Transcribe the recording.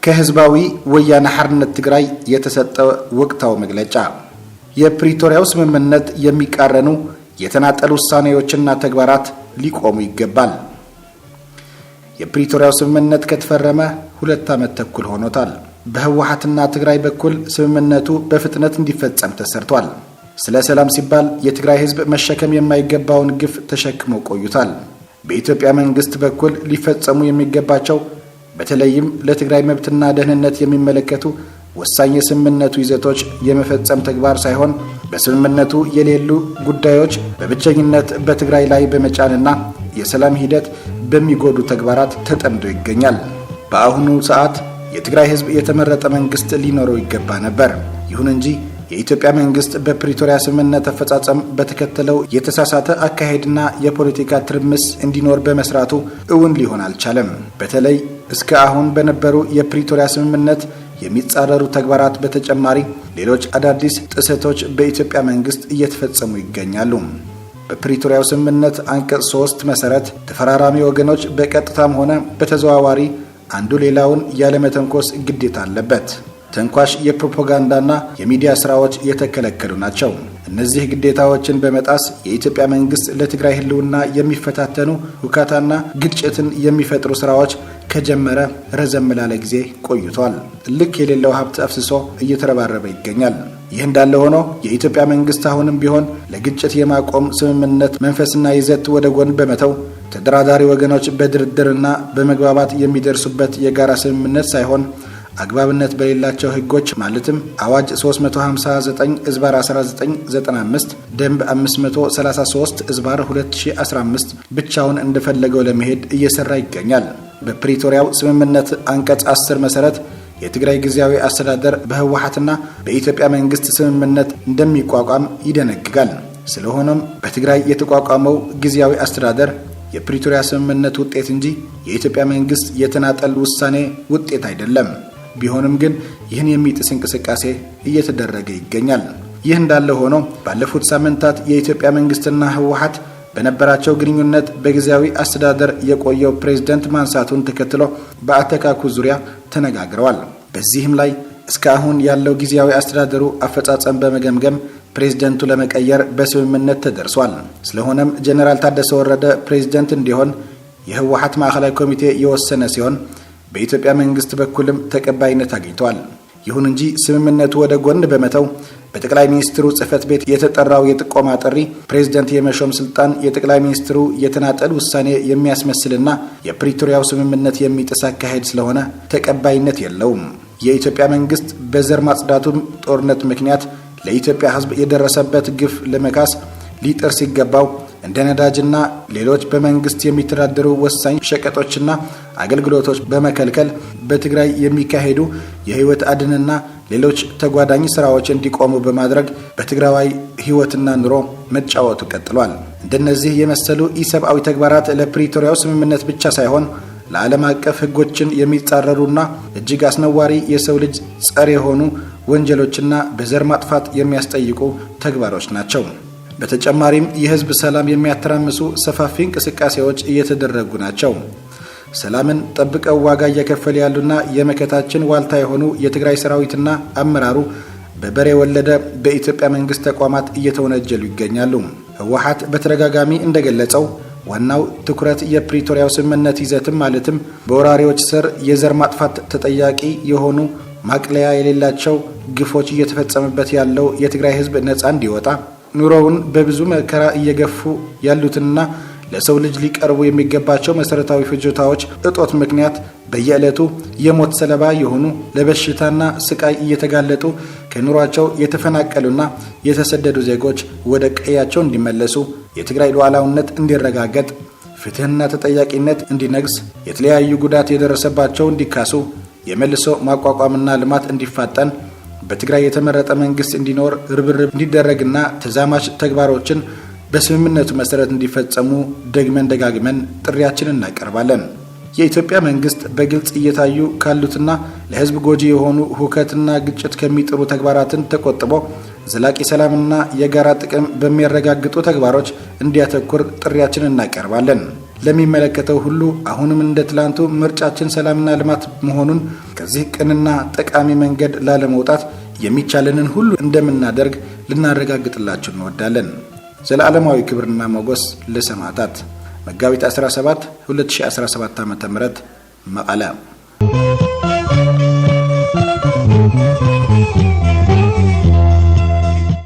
ከህዝባዊ ወያነ ሓርነት ትግራይ የተሰጠ ወቅታዊ መግለጫ የፕሪቶሪያው ስምምነት የሚቃረኑ የተናጠል ውሳኔዎችና ተግባራት ሊቆሙ ይገባል። የፕሪቶሪያው ስምምነት ከተፈረመ 2 ዓመት ተኩል ሆኖታል። በህወሓትና ትግራይ በኩል ስምምነቱ በፍጥነት እንዲፈጸም ተሰርቷል። ስለ ሰላም ሲባል የትግራይ ህዝብ መሸከም የማይገባውን ግፍ ተሸክሞ ቆይቷል። በኢትዮጵያ መንግስት በኩል ሊፈጸሙ የሚገባቸው በተለይም ለትግራይ መብትና ደህንነት የሚመለከቱ ወሳኝ የስምምነቱ ይዘቶች የመፈጸም ተግባር ሳይሆን በስምምነቱ የሌሉ ጉዳዮች በብቸኝነት በትግራይ ላይ በመጫንና የሰላም ሂደት በሚጎዱ ተግባራት ተጠምዶ ይገኛል። በአሁኑ ሰዓት የትግራይ ህዝብ የተመረጠ መንግስት ሊኖረው ይገባ ነበር። ይሁን እንጂ የኢትዮጵያ መንግስት በፕሪቶሪያ ስምምነት አፈጻጸም በተከተለው የተሳሳተ አካሄድና የፖለቲካ ትርምስ እንዲኖር በመስራቱ እውን ሊሆን አልቻለም። በተለይ እስከ አሁን በነበሩ የፕሪቶሪያ ስምምነት የሚጻረሩ ተግባራት በተጨማሪ ሌሎች አዳዲስ ጥሰቶች በኢትዮጵያ መንግስት እየተፈጸሙ ይገኛሉ። በፕሪቶሪያው ስምምነት አንቀጽ 3 መሰረት ተፈራራሚ ወገኖች በቀጥታም ሆነ በተዘዋዋሪ አንዱ ሌላውን ያለመተንኮስ ግዴታ አለበት። ተንኳሽ የፕሮፓጋንዳና የሚዲያ ስራዎች የተከለከሉ ናቸው። እነዚህ ግዴታዎችን በመጣስ የኢትዮጵያ መንግስት ለትግራይ ህልውና የሚፈታተኑ ሁካታና ግጭትን የሚፈጥሩ ስራዎች ከጀመረ ረዘም ላለ ጊዜ ቆይቷል። ልክ የሌለው ሀብት አፍስሶ እየተረባረበ ይገኛል። ይህ እንዳለ ሆኖ የኢትዮጵያ መንግስት አሁንም ቢሆን ለግጭት የማቆም ስምምነት መንፈስና ይዘት ወደ ጎን በመተው ተደራዳሪ ወገኖች በድርድርና በመግባባት የሚደርሱበት የጋራ ስምምነት ሳይሆን አግባብነት በሌላቸው ህጎች ማለትም አዋጅ 359/1995 ደንብ 533/2015 ብቻውን እንደፈለገው ለመሄድ እየሰራ ይገኛል። በፕሪቶሪያው ስምምነት አንቀጽ 10 መሰረት የትግራይ ጊዜያዊ አስተዳደር በህወሓትና በኢትዮጵያ መንግስት ስምምነት እንደሚቋቋም ይደነግጋል። ስለሆነም በትግራይ የተቋቋመው ጊዜያዊ አስተዳደር የፕሪቶሪያ ስምምነት ውጤት እንጂ የኢትዮጵያ መንግስት የተናጠል ውሳኔ ውጤት አይደለም። ቢሆንም ግን ይህን የሚጥስ እንቅስቃሴ እየተደረገ ይገኛል። ይህ እንዳለ ሆኖ ባለፉት ሳምንታት የኢትዮጵያ መንግስትና ህወሓት በነበራቸው ግንኙነት በጊዜያዊ አስተዳደር የቆየው ፕሬዝዳንት ማንሳቱን ተከትሎ በአተካኩ ዙሪያ ተነጋግረዋል። በዚህም ላይ እስካሁን ያለው ጊዜያዊ አስተዳደሩ አፈጻጸም በመገምገም ፕሬዝዳንቱ ለመቀየር በስምምነት ተደርሷል። ስለሆነም ጀነራል ታደሰ ወረደ ፕሬዝዳንት እንዲሆን የህወሓት ማዕከላዊ ኮሚቴ የወሰነ ሲሆን በኢትዮጵያ መንግስት በኩልም ተቀባይነት አግኝቷል። ይሁን እንጂ ስምምነቱ ወደ ጎን በመተው በጠቅላይ ሚኒስትሩ ጽህፈት ቤት የተጠራው የጥቆማ ጥሪ ፕሬዝዳንት የመሾም ስልጣን የጠቅላይ ሚኒስትሩ የተናጠል ውሳኔ የሚያስመስልና የፕሪቶሪያው ስምምነት የሚጥስ አካሄድ ስለሆነ ተቀባይነት የለውም። የኢትዮጵያ መንግስት በዘር ማጽዳቱም ጦርነት ምክንያት ለኢትዮጵያ ህዝብ የደረሰበት ግፍ ለመካስ ሊጥር ሲገባው እንደ ነዳጅና ሌሎች በመንግስት የሚተዳደሩ ወሳኝ ሸቀጦችና አገልግሎቶች በመከልከል በትግራይ የሚካሄዱ የህይወት አድንና ሌሎች ተጓዳኝ ስራዎች እንዲቆሙ በማድረግ በትግራዋይ ህይወትና ኑሮ መጫወቱ ቀጥሏል። እንደነዚህ የመሰሉ ኢሰብአዊ ተግባራት ለፕሪቶሪያው ስምምነት ብቻ ሳይሆን ለዓለም አቀፍ ህጎችን የሚጻረሩና እጅግ አስነዋሪ የሰው ልጅ ጸር የሆኑ ወንጀሎችና በዘር ማጥፋት የሚያስጠይቁ ተግባሮች ናቸው። በተጨማሪም የህዝብ ሰላም የሚያተራምሱ ሰፋፊ እንቅስቃሴዎች እየተደረጉ ናቸው። ሰላምን ጠብቀው ዋጋ እየከፈሉ ያሉና የመከታችን ዋልታ የሆኑ የትግራይ ሰራዊትና አመራሩ በበሬ ወለደ በኢትዮጵያ መንግስት ተቋማት እየተወነጀሉ ይገኛሉ። ህወሓት በተደጋጋሚ እንደገለጸው ዋናው ትኩረት የፕሪቶሪያው ስምምነት ይዘትም ማለትም በወራሪዎች ስር የዘር ማጥፋት ተጠያቂ የሆኑ ማቅለያ የሌላቸው ግፎች እየተፈጸመበት ያለው የትግራይ ህዝብ ነፃ እንዲወጣ ኑሮውን በብዙ መከራ እየገፉ ያሉትና ለሰው ልጅ ሊቀርቡ የሚገባቸው መሰረታዊ ፍጆታዎች እጦት ምክንያት በየዕለቱ የሞት ሰለባ የሆኑ ለበሽታና ስቃይ እየተጋለጡ ከኑሯቸው የተፈናቀሉና የተሰደዱ ዜጎች ወደ ቀያቸው እንዲመለሱ የትግራይ ሉዓላዊነት እንዲረጋገጥ ፍትህና ተጠያቂነት እንዲነግስ የተለያዩ ጉዳት የደረሰባቸው እንዲካሱ የመልሶ ማቋቋምና ልማት እንዲፋጠን በትግራይ የተመረጠ መንግስት እንዲኖር ርብርብ እንዲደረግና ተዛማች ተግባሮችን በስምምነቱ መሰረት እንዲፈጸሙ ደግመን ደጋግመን ጥሪያችንን እናቀርባለን። የኢትዮጵያ መንግስት በግልጽ እየታዩ ካሉትና ለህዝብ ጎጂ የሆኑ ሁከትና ግጭት ከሚጥሩ ተግባራትን ተቆጥቦ ዘላቂ ሰላምና የጋራ ጥቅም በሚያረጋግጡ ተግባሮች እንዲያተኩር ጥሪያችንን እናቀርባለን። ለሚመለከተው ሁሉ አሁንም እንደ ትላንቱ ምርጫችን ሰላምና ልማት መሆኑን ከዚህ ቅንና ጠቃሚ መንገድ ላለመውጣት የሚቻለንን ሁሉ እንደምናደርግ ልናረጋግጥላችሁ እንወዳለን። ዘላለማዊ ክብርና ሞገስ ለሰማዕታት። መጋቢት 17 2017 ዓ.ም መቀለ